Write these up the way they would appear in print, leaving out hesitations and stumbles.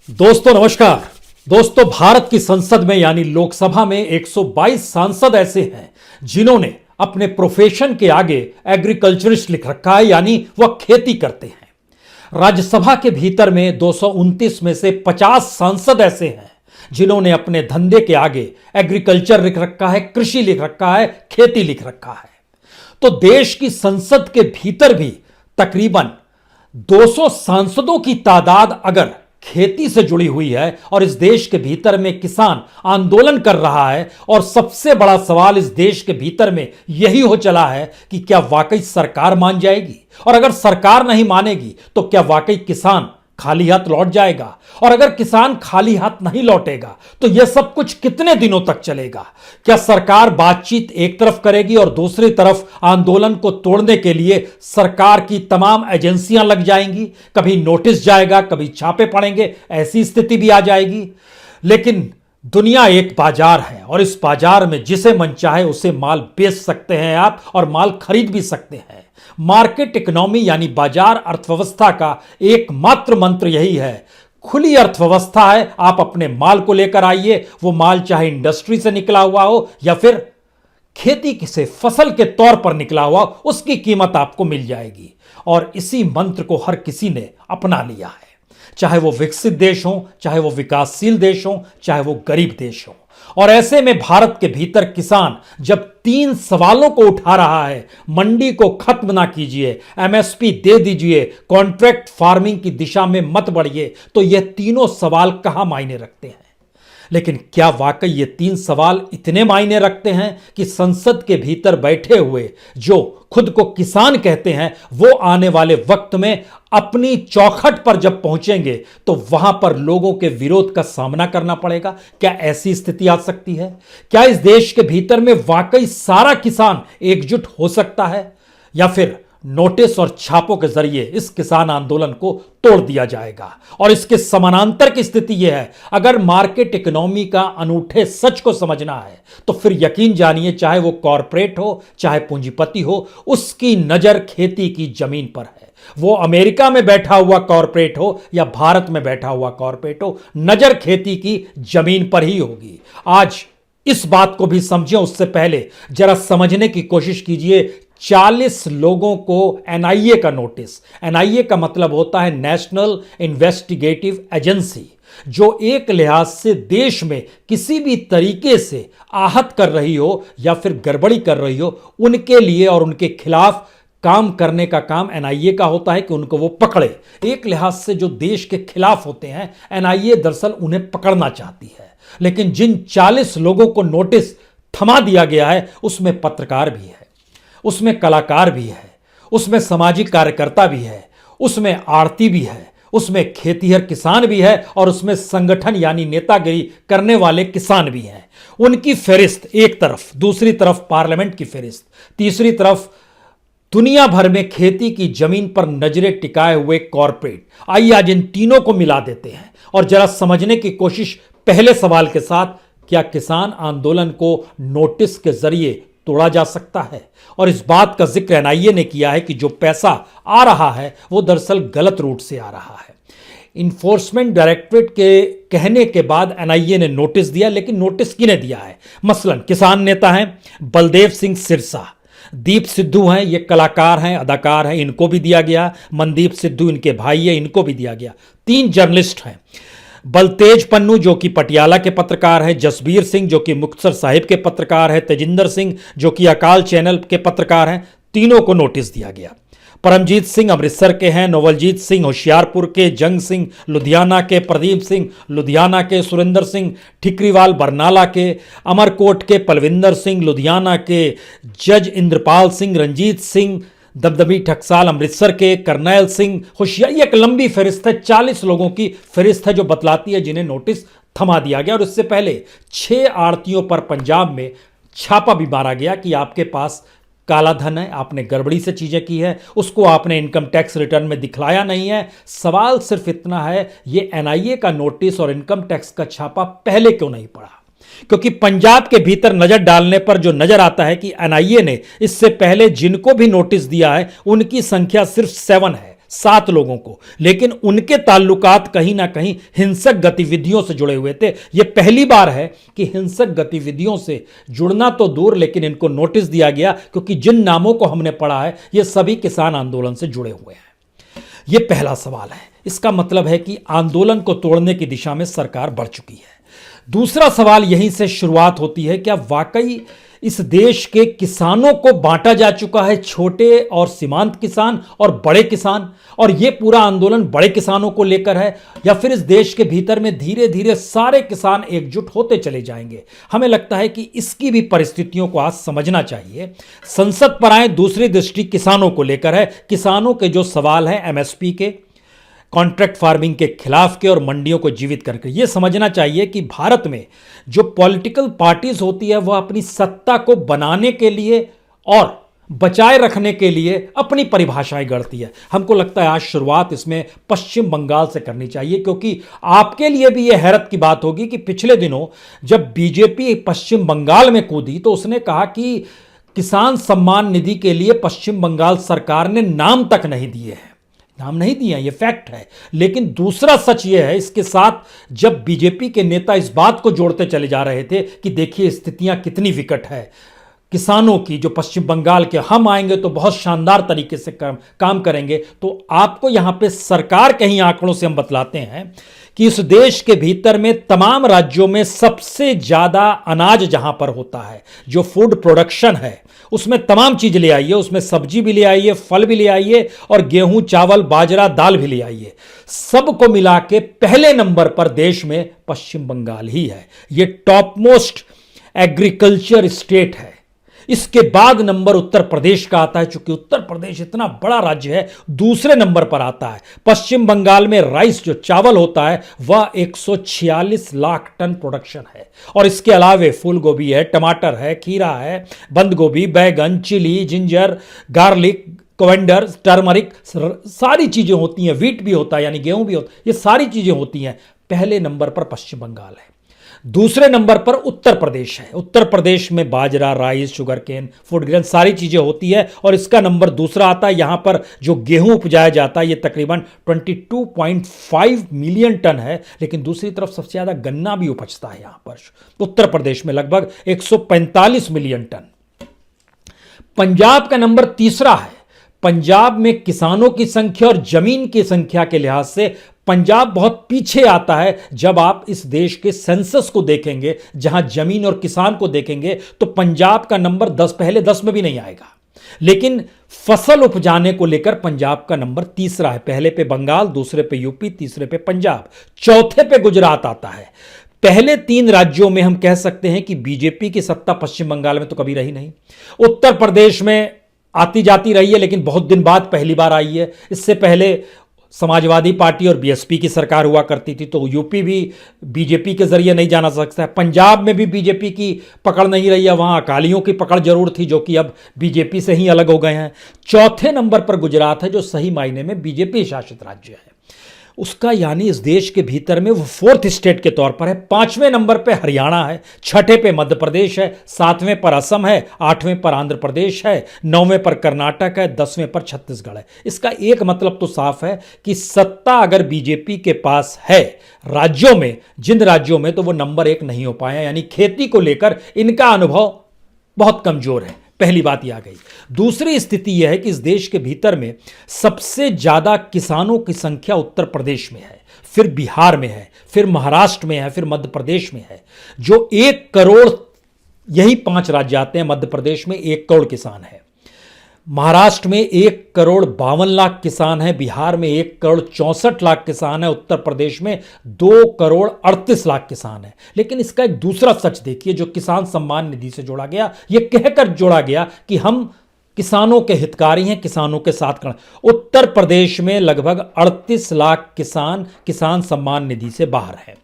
दोस्तों नमस्कार। दोस्तों, भारत की संसद में यानी लोकसभा में 122 सांसद ऐसे हैं जिन्होंने अपने प्रोफेशन के आगे एग्रीकल्चरिस्ट लिख रखा है, यानी वह खेती करते हैं। राज्यसभा के भीतर में 229 में से 50 सांसद ऐसे हैं जिन्होंने अपने धंधे के आगे एग्रीकल्चर लिख रखा है, कृषि लिख रखा है, खेती लिख रखा है। तो देश की संसद के भीतर भी तकरीबन 200 सांसदों की तादाद अगर खेती से जुड़ी हुई है और इस देश के भीतर में किसान आंदोलन कर रहा है, और सबसे बड़ा सवाल इस देश के भीतर में यही हो चला है कि क्या वाकई सरकार मान जाएगी, और अगर सरकार नहीं मानेगी तो क्या वाकई किसान खाली हाथ लौट जाएगा, और अगर किसान खाली हाथ नहीं लौटेगा तो यह सब कुछ कितने दिनों तक चलेगा। क्या सरकार बातचीत एक तरफ करेगी और दूसरी तरफ आंदोलन को तोड़ने के लिए सरकार की तमाम एजेंसियां लग जाएंगी, कभी नोटिस जाएगा, कभी छापे पड़ेंगे, ऐसी स्थिति भी आ जाएगी। लेकिन दुनिया एक बाजार है और इस बाजार में जिसे मन चाहे उसे माल बेच सकते हैं आप, और माल खरीद भी सकते हैं। मार्केट इकोनॉमी यानी बाजार अर्थव्यवस्था का एकमात्र मंत्र यही है, खुली अर्थव्यवस्था है। आप अपने माल को लेकर आइए, वो माल चाहे इंडस्ट्री से निकला हुआ हो या फिर खेती से फसल के तौर पर निकला हुआ, उसकी कीमत आपको मिल जाएगी। और इसी मंत्र को हर किसी ने अपना लिया है, चाहे वो विकसित देश हो, चाहे वो विकासशील देश हो, चाहे वो गरीब देश हो। और ऐसे में भारत के भीतर किसान जब 3 सवालों को उठा रहा है, मंडी को खत्म ना कीजिए, एमएसपी दे दीजिए, कॉन्ट्रैक्ट फार्मिंग की दिशा में मत बढ़िए, तो यह तीनों सवाल कहां मायने रखते हैं। लेकिन क्या वाकई ये 3 सवाल इतने मायने रखते हैं कि संसद के भीतर बैठे हुए जो खुद को किसान कहते हैं, वो आने वाले वक्त में अपनी चौखट पर जब पहुंचेंगे तो वहां पर लोगों के विरोध का सामना करना पड़ेगा? क्या ऐसी स्थिति आ सकती है? क्या इस देश के भीतर में वाकई सारा किसान एकजुट हो सकता है, या फिर नोटिस और छापों के जरिए इस किसान आंदोलन को तोड़ दिया जाएगा? और इसके समानांतर की स्थिति यह है, अगर मार्केट इकोनॉमी का अनूठे सच को समझना है तो फिर यकीन जानिए, चाहे वो कॉरपोरेट हो, चाहे पूंजीपति हो, उसकी नजर खेती की जमीन पर है। वो अमेरिका में बैठा हुआ कॉरपोरेट हो या भारत में बैठा हुआ कॉरपोरेट हो, नजर खेती की जमीन पर ही होगी। आज इस बात को भी समझें, उससे पहले जरा समझने की कोशिश कीजिए। 40 लोगों को एनआईए का नोटिस, एनआईए का मतलब होता है नेशनल इन्वेस्टिगेटिव एजेंसी, जो एक लिहाज से देश में किसी भी तरीके से आहत कर रही हो या फिर गड़बड़ी कर रही हो, उनके लिए और उनके खिलाफ काम करने का काम एनआईए का होता है कि उनको वो पकड़े। एक लिहाज से जो देश के खिलाफ होते हैं, एनआईए दरअसल उन्हें पकड़ना चाहती है। लेकिन जिन 40 लोगों को नोटिस थमा दिया गया है, उसमें पत्रकार भी है, उसमें कलाकार भी है, उसमें सामाजिक कार्यकर्ता भी है, उसमें आड़ती भी है, उसमें खेतीहर किसान भी है, और उसमें संगठन यानी नेतागिरी करने वाले किसान भी हैं। उनकी फहरिस्त एक तरफ, दूसरी तरफ पार्लियामेंट की फहरिस्त, तीसरी तरफ दुनिया भर में खेती की जमीन पर नजरें टिकाए हुए कॉरपोरेट। आइए आज इन तीनों को मिला देते हैं और जरा समझने की कोशिश पहले सवाल के साथ, क्या किसान आंदोलन को नोटिस के जरिए तोड़ा जा सकता है? और इस बात का जिक्र एनआईए ने किया है कि जो पैसा आ रहा है वो दरअसल गलत रूट से आ रहा है। इन्फोर्समेंट डायरेक्टरेट के कहने के बाद एनआईए ने नोटिस दिया, लेकिन नोटिस किन्हें दिया है? मसलन किसान नेता हैं बलदेव सिंह सिरसा, दीप सिद्धू हैं, ये कलाकार हैं, अदाकार हैं, इनको भी दिया गया। मनदीप सिद्धू इनके भाई है, इनको भी दिया गया। 3 जर्नलिस्ट हैं, बलतेज पन्नू जो कि पटियाला के पत्रकार हैं, जसबीर सिंह जो कि मुक्तसर साहिब के पत्रकार हैं, तेजिंदर सिंह जो कि अकाल चैनल के पत्रकार हैं, तीनों को नोटिस दिया गया। परमजीत सिंह अमृतसर के हैं, नवलजीत सिंह होशियारपुर के, जंग सिंह लुधियाना के, प्रदीप सिंह लुधियाना के, सुरेंद्र सिंह ठिकरीवाल बरनाला के, अमरकोट के पलविंदर सिंह लुधियाना के, जज इंद्रपाल सिंह, रंजीत सिंह दबदबी टकसाल अमृतसर के, करनैल सिंह होशियार, एक लंबी फहरिस्त है, 40 लोगों की फहरिस्त है जो बतलाती है जिन्हें नोटिस थमा दिया गया। और इससे पहले 6 आड़तियों पर पंजाब में छापा भी मारा गया कि आपके पास काला धन है, आपने गड़बड़ी से चीजें की है, उसको आपने इनकम टैक्स रिटर्न में दिखलाया नहीं है। सवाल सिर्फ इतना है, ये एनआईए का नोटिस और इनकम टैक्स का छापा पहले क्यों नहीं पड़ा? क्योंकि पंजाब के भीतर नजर डालने पर जो नजर आता है कि एनआईए ने इससे पहले जिनको भी नोटिस दिया है उनकी संख्या सिर्फ 7 है, 7 लोगों को, लेकिन उनके ताल्लुकात कहीं ना कहीं हिंसक गतिविधियों से जुड़े हुए थे। यह पहली बार है कि हिंसक गतिविधियों से जुड़ना तो दूर, लेकिन इनको नोटिस दिया गया, क्योंकि जिन नामों को हमने पढ़ा है ये सभी किसान आंदोलन से जुड़े हुए हैं। यह पहला सवाल है। इसका मतलब है कि आंदोलन को तोड़ने की दिशा में सरकार बढ़ चुकी है। दूसरा सवाल यहीं से शुरुआत होती है, क्या वाकई इस देश के किसानों को बांटा जा चुका है, छोटे और सीमांत किसान और बड़े किसान, और यह पूरा आंदोलन बड़े किसानों को लेकर है, या फिर इस देश के भीतर में धीरे धीरे सारे किसान एकजुट होते चले जाएंगे? हमें लगता है कि इसकी भी परिस्थितियों को आज समझना चाहिए। संसद पर आए, दूसरी दृष्टि किसानों को लेकर है। किसानों के जो सवाल हैं एमएसपी के, कॉन्ट्रैक्ट फार्मिंग के खिलाफ के और मंडियों को जीवित करके, यह समझना चाहिए कि भारत में जो पॉलिटिकल पार्टीज होती है वह अपनी सत्ता को बनाने के लिए और बचाए रखने के लिए अपनी परिभाषाएं गढ़ती है। हमको लगता है आज शुरुआत इसमें पश्चिम बंगाल से करनी चाहिए, क्योंकि आपके लिए भी यह हैरत की बात होगी कि पिछले दिनों जब बीजेपी पश्चिम बंगाल में कूदी तो उसने कहा कि किसान सम्मान निधि के लिए पश्चिम बंगाल सरकार ने नाम तक नहीं दिए हैं। नाम नहीं दिया, यह फैक्ट है। लेकिन दूसरा सच यह है, इसके साथ जब बीजेपी के नेता इस बात को जोड़ते चले जा रहे थे कि देखिए स्थितियां कितनी विकट है किसानों की, जो पश्चिम बंगाल के, हम आएंगे तो बहुत शानदार तरीके से काम करेंगे, तो आपको यहां पे सरकार के ही आंकड़ों से हम बतलाते हैं कि इस देश के भीतर में तमाम राज्यों में सबसे ज्यादा अनाज जहां पर होता है, जो फूड प्रोडक्शन है, उसमें तमाम चीज ले आइए, उसमें सब्जी भी ले आइए, फल भी ले आइए, और गेहूं, चावल, बाजरा, दाल भी ले आइए। सबको मिला के पहले नंबर पर देश में पश्चिम बंगाल ही है। यह टॉप मोस्ट एग्रीकल्चर स्टेट है। इसके बाद नंबर उत्तर प्रदेश का आता है। चूंकि उत्तर प्रदेश इतना बड़ा राज्य है, दूसरे नंबर पर आता है। पश्चिम बंगाल में राइस, जो चावल होता है, वह 146 लाख टन प्रोडक्शन है। और इसके अलावे फूल गोभी है, टमाटर है, खीरा है, बंद गोभी, बैगन, चिली, जिंजर, गार्लिक, कोवेंडर, टर्मरिक, सारी चीजें होती हैं। व्हीट भी होता है, यानी गेहूं भी होता है। ये सारी चीजें होती हैं। पहले नंबर पर पश्चिम बंगाल है, दूसरे नंबर पर उत्तर प्रदेश है। उत्तर प्रदेश में बाजरा, rice, sugar cane, food grain, सारी चीजें होती है, और इसका नंबर दूसरा आता है। यहां पर जो गेहूं उपजाया जाता है, यह तकरीबन 22.5 मिलियन टन है। लेकिन दूसरी तरफ सबसे ज्यादा गन्ना भी उपजता है यहां पर उत्तर प्रदेश में, लगभग 145 मिलियन टन। पंजाब का नंबर तीसरा है। पंजाब में किसानों की संख्या और जमीन की संख्या के लिहाज से पंजाब बहुत पीछे आता है। जब आप इस देश के सेंसस को देखेंगे, जहां जमीन और किसान को देखेंगे, तो पंजाब का नंबर 10, पहले 10 में भी नहीं आएगा। लेकिन फसल उपजाने को लेकर पंजाब का नंबर तीसरा है। पहले पे बंगाल, दूसरे पे यूपी, तीसरे पे पंजाब, चौथे पे गुजरात आता है। पहले 3 राज्यों में हम कह सकते हैं कि बीजेपी की सत्ता पश्चिम बंगाल में तो कभी रही नहीं। उत्तर प्रदेश में आती जाती रही है, लेकिन बहुत दिन बाद पहली बार आई है। इससे पहले समाजवादी पार्टी और बीएसपी की सरकार हुआ करती थी, तो यूपी भी बीजेपी के जरिए नहीं जाना सकता है। पंजाब में भी बीजेपी की पकड़ नहीं रही है, वहां अकालियों की पकड़ जरूर थी, जो कि अब बीजेपी से ही अलग हो गए हैं। चौथे नंबर पर गुजरात है, जो सही मायने में बीजेपी शासित राज्य है उसका, यानी इस देश के भीतर में वो 4th स्टेट के तौर पर है। 5वें नंबर पे हरियाणा है, 6ठे पे मध्य प्रदेश है, 7वें पर असम है, 8वें पर आंध्र प्रदेश है, 9वें पर कर्नाटक है, 10वें पर छत्तीसगढ़ है। इसका एक मतलब तो साफ है कि सत्ता अगर बीजेपी के पास है राज्यों में, जिन राज्यों में, तो वो नंबर 1 नहीं हो पाया। यानी खेती को लेकर इनका अनुभव बहुत कमजोर है। पहली बात यह आ गई। दूसरी स्थिति यह है कि इस देश के भीतर में सबसे ज्यादा किसानों की संख्या उत्तर प्रदेश में है, फिर बिहार में है, फिर महाराष्ट्र में है, फिर मध्य प्रदेश में है, जो 1 करोड़, यही 5 राज्य आते हैं। मध्य प्रदेश में 1 करोड़ किसान है, महाराष्ट्र में 1 करोड़ 52 लाख किसान है, बिहार में 1 करोड़ 64 लाख किसान है, उत्तर प्रदेश में 2 करोड़ 38 लाख किसान है। लेकिन इसका एक दूसरा सच देखिए, जो किसान सम्मान निधि से जोड़ा गया, यह कहकर जोड़ा गया कि हम किसानों के हितकारी हैं, किसानों के साथ खड़े। उत्तर प्रदेश में लगभग 38 लाख किसान किसान सम्मान निधि से बाहर हैं।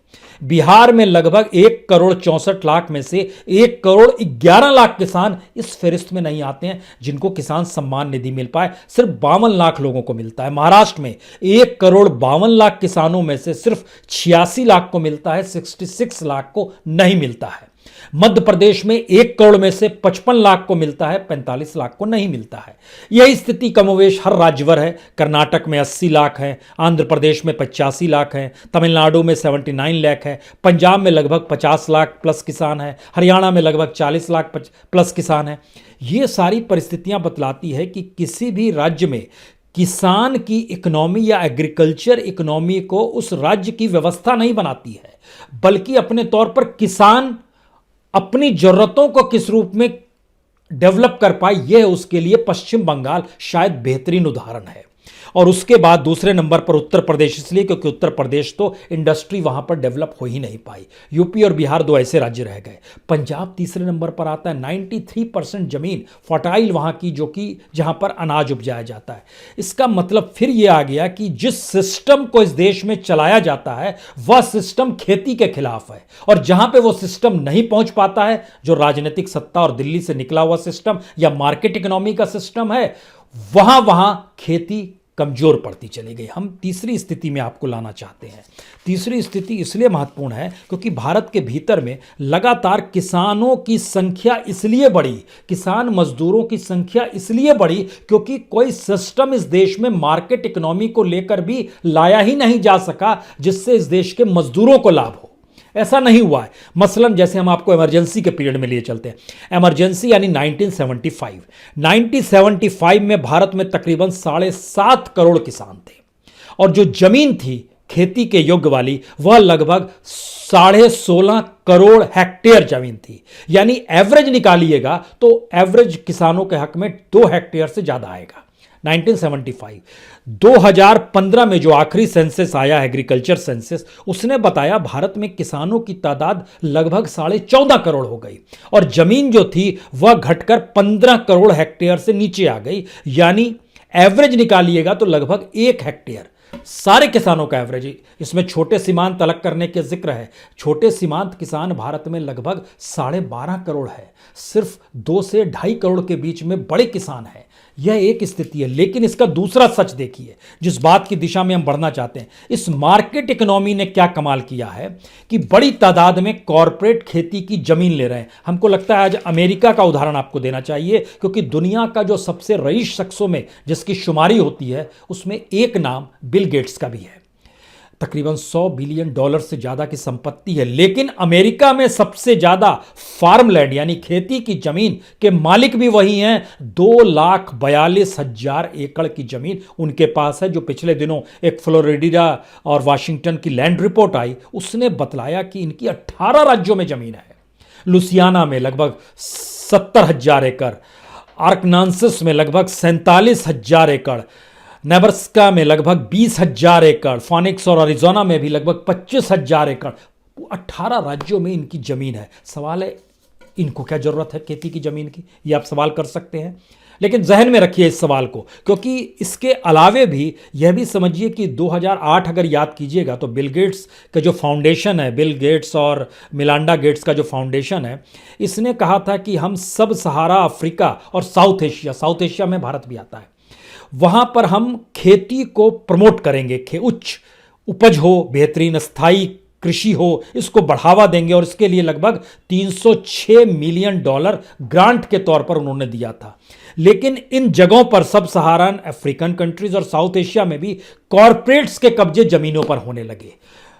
बिहार में लगभग 1 करोड़ 64 लाख में से 1 करोड़ 11 लाख किसान इस फहरिस्त में नहीं आते हैं जिनको किसान सम्मान निधि मिल पाए। सिर्फ 52 लाख लोगों को मिलता है। महाराष्ट्र में 1 करोड़ 52 लाख किसानों में से सिर्फ 86 लाख को मिलता है, 66 लाख को नहीं मिलता है। मध्य प्रदेश में 1 करोड़ में से 55 लाख को मिलता है, 45 लाख को नहीं मिलता है। यही स्थिति कमोवेश हर राज्यभर है। कर्नाटक में 80 लाख है, आंध्र प्रदेश में 85 लाख है, तमिलनाडु में 79 लाख है, पंजाब में लगभग 50 लाख प्लस किसान है, हरियाणा में लगभग 40 लाख प्लस किसान है। ये सारी परिस्थितियां बतलाती है कि किसी भी राज्य में किसान की इकोनॉमी या एग्रीकल्चर इकोनॉमी को उस राज्य की व्यवस्था नहीं बनाती है, बल्कि अपने तौर पर किसान अपनी जरूरतों को किस रूप में डेवलप कर पाए, यह उसके लिए पश्चिम बंगाल शायद बेहतरीन उदाहरण है। और उसके बाद दूसरे नंबर पर उत्तर प्रदेश, इसलिए क्योंकि उत्तर प्रदेश तो इंडस्ट्री वहां पर डेवलप हो ही नहीं पाई। यूपी और बिहार 2 ऐसे राज्य रह गए। पंजाब तीसरे नंबर पर आता है। 93% जमीन फर्टाइल वहां की, जो कि जहां पर अनाज उपजाया जाता है। इसका मतलब फिर यह आ गया कि जिस सिस्टम को इस देश में चलाया जाता है वह सिस्टम खेती के खिलाफ है, और जहां पे वो सिस्टम नहीं पहुंच पाता है, जो राजनीतिक सत्ता और दिल्ली से निकला हुआ सिस्टम या मार्केट इकोनॉमी का सिस्टम है, वहां खेती कमजोर पड़ती चली गई। हम तीसरी स्थिति में आपको लाना चाहते हैं। तीसरी स्थिति इसलिए महत्वपूर्ण है क्योंकि भारत के भीतर में लगातार किसानों की संख्या इसलिए बढ़ी, किसान मजदूरों की संख्या इसलिए बढ़ी क्योंकि कोई सिस्टम इस देश में मार्केट इकोनॉमी को लेकर भी लाया ही नहीं जा सका जिससे इस देश के मजदूरों को लाभ हो। ऐसा नहीं हुआ है। मसलन जैसे हम आपको इमरजेंसी के पीरियड में लिए चलते हैं। इमरजेंसी यानी 1975 में भारत में तकरीबन 7.5 करोड़ किसान थे, और जो जमीन थी खेती के योग्य वाली वह लगभग 16.5 करोड़ हेक्टेयर जमीन थी। यानी एवरेज निकालिएगा तो एवरेज किसानों के हक में 2 हेक्टेयर से ज्यादा आएगा। 1975 2015 में जो आखिरी सेंसस आया, एग्रीकल्चर सेंसस, उसने बताया भारत में किसानों की तादाद लगभग 14.5 करोड़ हो गई, और जमीन जो थी वह घटकर 15 करोड़ हेक्टेयर से नीचे आ गई। यानी एवरेज निकालिएगा तो लगभग 1 हेक्टेयर सारे किसानों का एवरेज। इसमें छोटे सीमांत अलग करने के जिक्र है। छोटे सीमांत किसान भारत में लगभग 12.5 करोड़ है। सिर्फ 2 से 2.5 करोड़ के बीच में बड़े किसान हैं। यह एक स्थिति है। लेकिन इसका दूसरा सच देखिए, जिस बात की दिशा में हम बढ़ना चाहते हैं। इस मार्केट इकोनॉमी ने क्या कमाल किया है कि बड़ी तादाद में कॉरपोरेट खेती की जमीन ले रहे हैं। हमको लगता है आज अमेरिका का उदाहरण आपको देना चाहिए, क्योंकि दुनिया का जो सबसे रईस शख्सों में जिसकी शुमारी होती है उसमें एक नाम बिल गेट्स का भी है। तकरीबन $100 बिलियन से ज्यादा की संपत्ति है। लेकिन अमेरिका में सबसे ज्यादा फार्मलैंड यानी खेती की जमीन के मालिक भी वही हैं। 2,42,000 एकड़ की जमीन उनके पास है, जो पिछले दिनों एक फ्लोरिडा और वाशिंगटन की लैंड रिपोर्ट आई, उसने बतलाया कि इनकी 18 राज्यों में जमीन है। लुसियाना में लगभग 70,000 एकड़, आर्कनासस में लगभग 47,000 एकड़, नेब्रास्का में लगभग 20,000 एकड़, फॉनिक्स और अरिजोना में भी लगभग 25,000 एकड़। 18 राज्यों में इनकी जमीन है। सवाल है इनको क्या जरूरत है खेती की जमीन की, ये आप सवाल कर सकते हैं। लेकिन जहन में रखिए इस सवाल को, क्योंकि इसके अलावे भी यह भी समझिए कि 2008 अगर याद कीजिएगा तो बिल गेट्स का जो फाउंडेशन है, बिल गेट्स और मिलांडा गेट्स का जो फाउंडेशन है, इसने कहा था कि हम सब सहारा अफ्रीका और साउथ एशिया में भारत भी आता है, वहां पर हम खेती को प्रमोट करेंगे। उच्च उपज हो, बेहतरीन स्थायी कृषि हो, इसको बढ़ावा देंगे, और इसके लिए लगभग $306 मिलियन ग्रांट के तौर पर उन्होंने दिया था। लेकिन इन जगहों पर सब सहारन अफ्रीकन कंट्रीज और साउथ एशिया में भी कॉरपोरेट्स के कब्जे जमीनों पर होने लगे।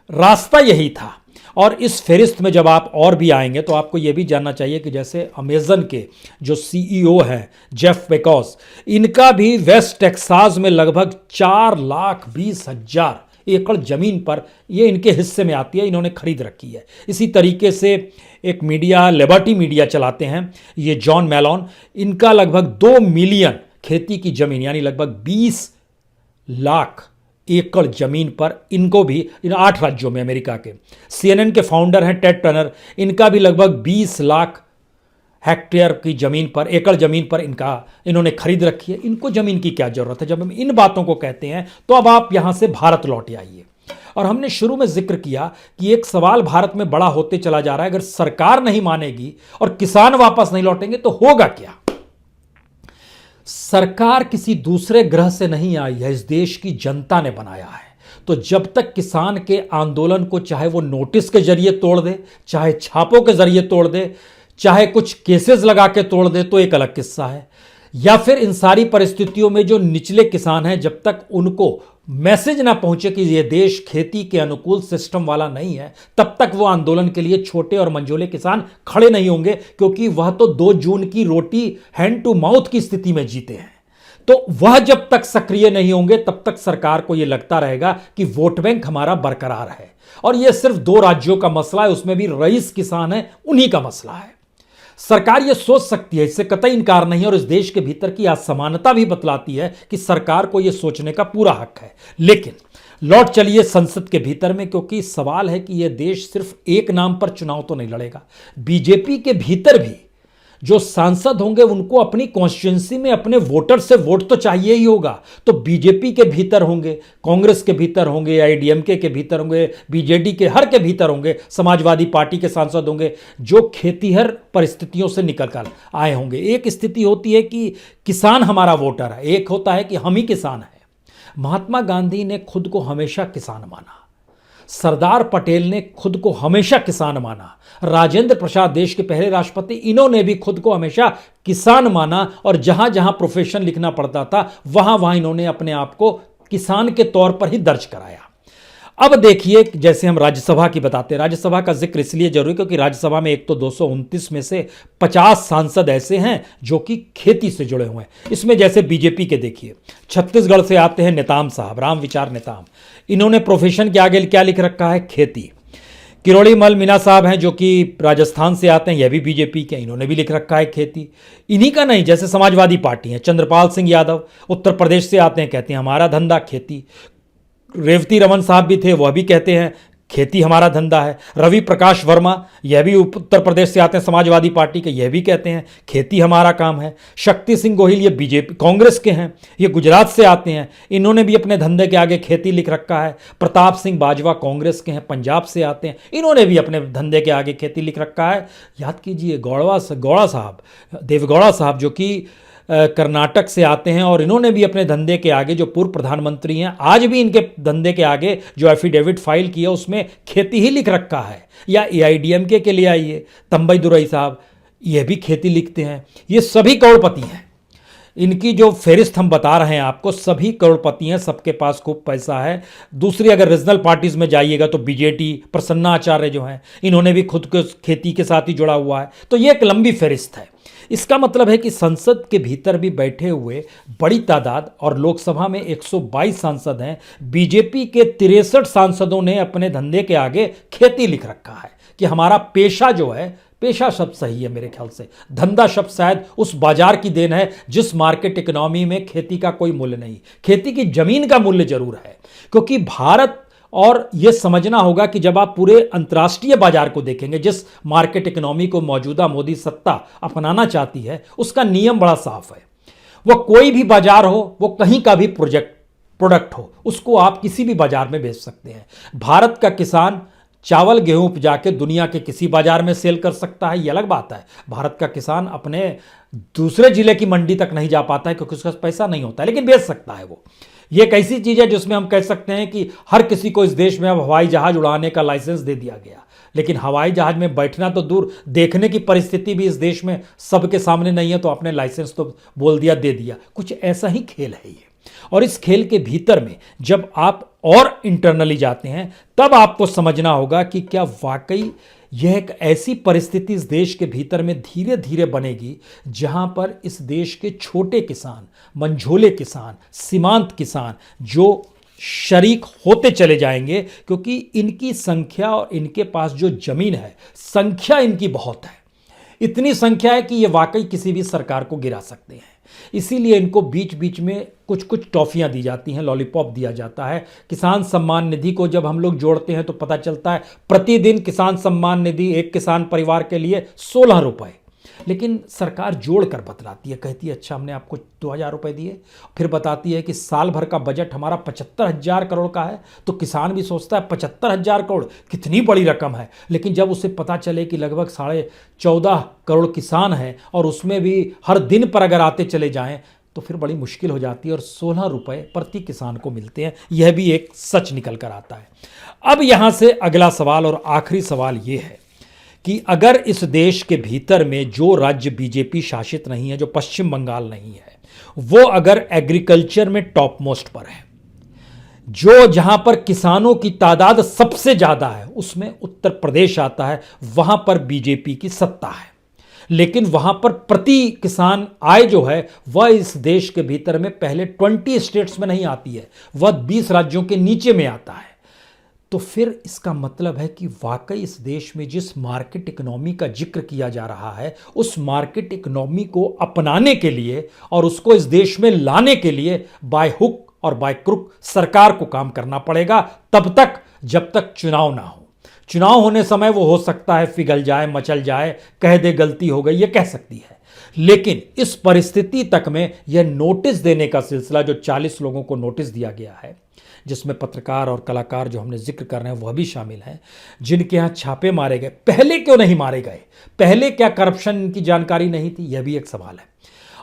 रास्ता यही था। और इस फेरिस्त में जब आप और भी आएंगे तो आपको यह भी जानना चाहिए कि जैसे अमेजन के जो सीईओ हैं जेफ बेजोस, इनका भी वेस्ट टेक्सास में लगभग 4,20,000 एकड़ जमीन पर ये इनके हिस्से में आती है, इन्होंने खरीद रखी है। इसी तरीके से एक मीडिया, लिबर्टी मीडिया चलाते हैं ये जॉन मैलोन, इनका लगभग 2 मिलियन खेती की जमीन यानी लगभग 20 लाख एकड़ जमीन पर इनको भी इन 8 राज्यों में अमेरिका के। CNN के फाउंडर हैं टेड टर्नर, इनका भी लगभग 20 लाख हेक्टेयर की जमीन पर, एकड़ जमीन पर इन्होंने खरीद रखी है। इनको जमीन की क्या जरूरत है? जब हम इन बातों को कहते हैं तो अब आप यहां से भारत लौट आइए। और हमने शुरू में जिक्र किया कि एक सवाल भारत में बड़ा होते चला जा रहा है, अगर सरकार नहीं मानेगी और किसान वापस नहीं लौटेंगे तो होगा क्या? सरकार किसी दूसरे ग्रह से नहीं आई है, इस देश की जनता ने बनाया है। तो जब तक किसान के आंदोलन को चाहे वो नोटिस के जरिए तोड़ दे, चाहे छापों के जरिए तोड़ दे, चाहे कुछ केसेस लगा के तोड़ दे, तो एक अलग किस्सा है। या फिर इन सारी परिस्थितियों में जो निचले किसान हैं, जब तक उनको मैसेज ना पहुंचे कि यह देश खेती के अनुकूल सिस्टम वाला नहीं है, तब तक वो आंदोलन के लिए छोटे और मंझोले किसान खड़े नहीं होंगे, क्योंकि वह तो 2 जून की रोटी हैंड टू माउथ की स्थिति में जीते हैं। तो वह जब तक सक्रिय नहीं होंगे तब तक सरकार को यह लगता रहेगा कि वोट बैंक हमारा बरकरार है। और यह सिर्फ 2 राज्यों का मसला है, उसमें भी रईस किसान है, उन्हीं का मसला है। सरकार यह सोच सकती है, इससे कतई इनकार नहीं है, और इस देश के भीतर की असमानता भी बतलाती है कि सरकार को यह सोचने का पूरा हक है। लेकिन लौट चलिए संसद के भीतर में, क्योंकि सवाल है कि यह देश सिर्फ एक नाम पर चुनाव तो नहीं लड़ेगा। बीजेपी के भीतर भी जो सांसद होंगे उनको अपनी कॉन्स्टिट्यूंसी में अपने वोटर से वोट तो चाहिए ही होगा। तो बीजेपी के भीतर होंगे, कांग्रेस के भीतर होंगे, आईडीएमके के भीतर होंगे, बीजेडी के हर के भीतर होंगे, समाजवादी पार्टी के सांसद होंगे जो खेतीहर परिस्थितियों से निकल कर आए होंगे। एक स्थिति होती है कि किसान हमारा वोटर है, एक होता है कि हम ही किसान हैं। महात्मा गांधी ने खुद को हमेशा किसान माना, सरदार पटेल ने खुद को हमेशा किसान माना, राजेंद्र प्रसाद देश के पहले राष्ट्रपति, इन्होंने भी खुद को हमेशा किसान माना। और जहां जहां प्रोफेशन लिखना पड़ता था वहां वहां इन्होंने अपने आप को किसान के तौर पर ही दर्ज कराया। अब देखिए, जैसे हम राज्यसभा की बताते हैं, राज्यसभा का जिक्र इसलिए जरूरी क्योंकि राज्यसभा में एक तो 229 में से 50 सांसद ऐसे हैं जो कि खेती से जुड़े हुए हैं। इसमें जैसे बीजेपी के देखिए, छत्तीसगढ़ से आते हैं नेताम साहब, राम विचार नेताम, इन्होंने प्रोफेशन के आगे क्या लिख रखा है? खेती। किरोड़ी मल मीना साहब हैं जो कि राजस्थान से आते हैं, यह भी बीजेपी के, इन्होंने भी लिख रखा है खेती। इन्हीं का नहीं, जैसे समाजवादी पार्टी है, चंद्रपाल सिंह यादव उत्तर प्रदेश से आते हैं, कहते हैं हमारा धंधा खेती। रेवती रमन साहब भी थे, वह भी कहते हैं खेती हमारा धंधा है। रवि प्रकाश वर्मा, यह भी उत्तर प्रदेश से आते हैं, समाजवादी पार्टी के, यह भी कहते हैं खेती हमारा काम है। शक्ति सिंह गोहिल, ये बीजेपी कांग्रेस के हैं, ये गुजरात से आते हैं, इन्होंने भी अपने धंधे के आगे खेती लिख रखा है। प्रताप सिंह बाजवा कांग्रेस के हैं, पंजाब से आते हैं, इन्होंने भी अपने धंधे के आगे खेती लिख रखा है। याद कीजिए गौड़ा साहब, देवेगौड़ा साहब जो कि कर्नाटक से आते हैं, और इन्होंने भी अपने धंधे के आगे, जो पूर्व प्रधानमंत्री हैं, आज भी इनके धंधे के आगे जो एफिडेविट फाइल किया उसमें खेती ही लिख रखा है। या एआईडीएमके के लिए आइए, तंबई दुरई साहब, ये भी खेती लिखते हैं। ये सभी करोड़पति हैं, इनकी जो फेरिस्त हम बता रहे हैं आपको, सभी करोड़पति हैं, सबके पास खूब पैसा है। दूसरी अगर रीजनल पार्टीज में जाइएगा तो बीजेटी, प्रसन्ना आचार्य जो हैं, इन्होंने भी खुद को खेती के साथ ही जुड़ा हुआ है। तो ये एक लंबी फेरिस्त है। इसका मतलब है कि संसद के भीतर भी बैठे हुए बड़ी तादाद, और लोकसभा में 122 सांसद हैं, बीजेपी के 63 सांसदों ने अपने धंधे के आगे खेती लिख रखा है कि हमारा पेशा जो है, पेशा शब्द सही है मेरे ख्याल से, धंधा शब्द शायद उस बाजार की देन है जिस मार्केट इकोनॉमी में खेती का कोई मूल्य नहीं। खेती की जमीन का मूल्य जरूर है, क्योंकि भारत, और यह समझना होगा कि जब आप पूरे अंतर्राष्ट्रीय बाजार को देखेंगे, जिस मार्केट इकोनॉमी को मौजूदा मोदी सत्ता अपनाना चाहती है, उसका नियम बड़ा साफ है। वह कोई भी बाजार हो, वो कहीं का भी प्रोडक्ट हो, उसको आप किसी भी बाजार में बेच सकते हैं। भारत का किसान चावल गेहूं उपजा के दुनिया के किसी बाजार में सेल कर सकता है, ये अलग बात है। भारत का किसान अपने दूसरे जिले की मंडी तक नहीं जा पाता है क्योंकि उसका पैसा नहीं होता है, लेकिन बेच सकता है वो। ये एक ऐसी चीज है जिसमें हम कह सकते हैं कि हर किसी को इस देश में अब हवाई जहाज उड़ाने का लाइसेंस दे दिया गया, लेकिन हवाई जहाज में बैठना तो दूर, देखने की परिस्थिति भी इस देश में सबके सामने नहीं है, तो आपने लाइसेंस तो बोल दिया, दे दिया। कुछ ऐसा ही खेल है ये। और इस खेल के भीतर में जब आप और इंटरनली जाते हैं, तब आपको समझना होगा कि क्या वाकई यह एक ऐसी परिस्थिति इस देश के भीतर में धीरे धीरे बनेगी जहां पर इस देश के छोटे किसान, मंझोले किसान, सीमांत किसान जो शरीक होते चले जाएंगे, क्योंकि इनकी संख्या और इनके पास जो जमीन है, संख्या इनकी बहुत है। इतनी संख्या है कि ये वाकई किसी भी सरकार को गिरा सकते हैं। इसीलिए इनको बीच बीच में कुछ कुछ टॉफियां दी जाती हैं, लॉलीपॉप दिया जाता है। किसान सम्मान निधि को जब हम लोग जोड़ते हैं तो पता चलता है प्रतिदिन किसान सम्मान निधि एक किसान परिवार के लिए 16 रुपए, लेकिन सरकार जोड़कर बतलाती है, कहती है अच्छा हमने आपको 2000 रुपए दिए, फिर बताती है कि साल भर का बजट हमारा 75,000 करोड़ का है। तो किसान भी सोचता है 75,000 करोड़ कितनी बड़ी रकम है, लेकिन जब उसे पता चले कि लगभग 14.5 करोड़ किसान हैं और उसमें भी हर दिन पर अगर आते चले जाएं तो फिर बड़ी मुश्किल हो जाती है और 16 रुपए प्रति किसान को मिलते हैं। यह भी एक सच निकल कर आता है। अब यहां से अगला सवाल और आखिरी सवाल यह है कि अगर इस देश के भीतर में जो राज्य बीजेपी शासित नहीं है, जो पश्चिम बंगाल नहीं है, वो अगर एग्रीकल्चर में टॉप मोस्ट पर है, जो जहां पर किसानों की तादाद सबसे ज्यादा है, उसमें उत्तर प्रदेश आता है, वहां पर बीजेपी की सत्ता है। लेकिन वहां पर प्रति किसान आय जो है वह इस देश के भीतर में पहले 20 स्टेट्स में नहीं आती है, वह 20 राज्यों के नीचे में आता है। तो फिर इसका मतलब है कि वाकई इस देश में जिस मार्केट इकोनॉमी का जिक्र किया जा रहा है, उस मार्केट इकोनॉमी को अपनाने के लिए और उसको इस देश में लाने के लिए बाय हुक और बाय क्रुक सरकार को काम करना पड़ेगा, तब तक जब तक चुनाव ना हो। चुनाव होने समय वो हो सकता है पिघल जाए, मचल जाए, कह दे गलती हो गई, ये कह सकती है। लेकिन इस परिस्थिति तक में यह नोटिस देने का सिलसिला, जो 40 लोगों को नोटिस दिया गया है, जिसमें पत्रकार और कलाकार जो हमने जिक्र कर रहे हैं वह भी शामिल हैं, जिनके यहाँ छापे मारे गए, पहले क्यों नहीं मारे गए? पहले क्या करप्शन की जानकारी नहीं थी? यह भी एक सवाल है।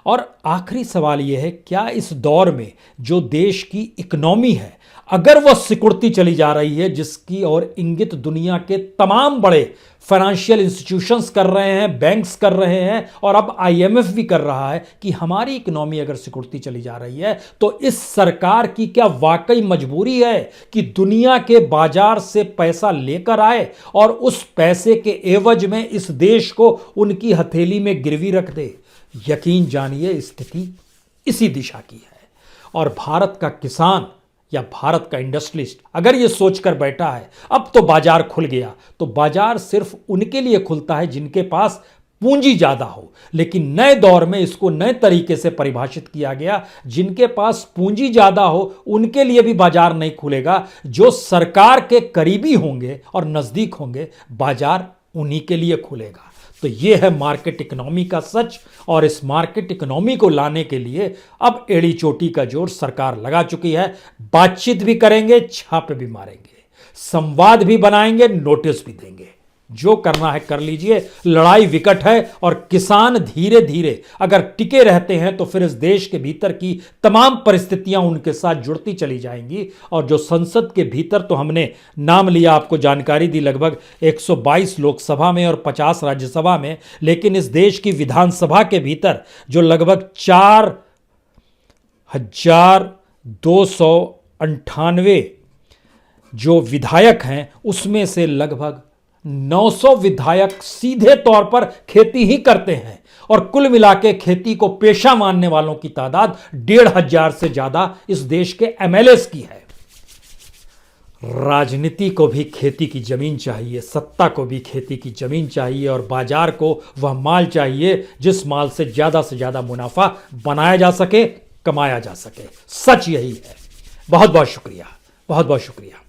और आखिरी सवाल यह है, क्या इस दौर में जो देश की इकोनॉमी है, अगर वह सिकुड़ती चली जा रही है, जिसकी और इंगित दुनिया के तमाम बड़े फाइनेंशियल इंस्टीट्यूशंस कर रहे हैं, बैंक्स कर रहे हैं और अब आईएमएफ भी कर रहा है कि हमारी इकोनॉमी अगर सिकुड़ती चली जा रही है, तो इस सरकार की क्या वाकई मजबूरी है कि दुनिया के बाजार से पैसा लेकर आए और उस पैसे के एवज में इस देश को उनकी हथेली में गिरवी रख दे? यकीन जानिए स्थिति इसी दिशा की है। और भारत का किसान या भारत का इंडस्ट्रियलिस्ट अगर ये सोचकर बैठा है अब तो बाजार खुल गया, तो बाजार सिर्फ उनके लिए खुलता है जिनके पास पूंजी ज्यादा हो। लेकिन नए दौर में इसको नए तरीके से परिभाषित किया गया, जिनके पास पूंजी ज्यादा हो उनके लिए भी बाजार नहीं खुलेगा, जो सरकार के करीबी होंगे और नजदीक होंगे, बाजार उन्हीं के लिए खुलेगा। तो यह है मार्केट इकोनॉमी का सच। और इस मार्केट इकोनॉमी को लाने के लिए अब एड़ी चोटी का जोर सरकार लगा चुकी है। बातचीत भी करेंगे, छापे भी मारेंगे, संवाद भी बनाएंगे, नोटिस भी देंगे। जो करना है कर लीजिए। लड़ाई विकट है और किसान धीरे धीरे अगर टिके रहते हैं तो फिर इस देश के भीतर की तमाम परिस्थितियां उनके साथ जुड़ती चली जाएंगी। और जो संसद के भीतर, तो हमने नाम लिया, आपको जानकारी दी, लगभग 122 लोकसभा में और 50 राज्यसभा में, लेकिन इस देश की विधानसभा के भीतर जो लगभग 4,298 जो विधायक हैं, उसमें से लगभग 900 विधायक सीधे तौर पर खेती ही करते हैं। और कुल मिलाके खेती को पेशा मानने वालों की तादाद 1,500 से ज्यादा इस देश के एमएलएस की है। राजनीति को भी खेती की जमीन चाहिए, सत्ता को भी खेती की जमीन चाहिए और बाजार को वह माल चाहिए जिस माल से ज्यादा मुनाफा बनाया जा सके, कमाया जा सके। सच यही है। बहुत बहुत शुक्रिया, बहुत बहुत शुक्रिया।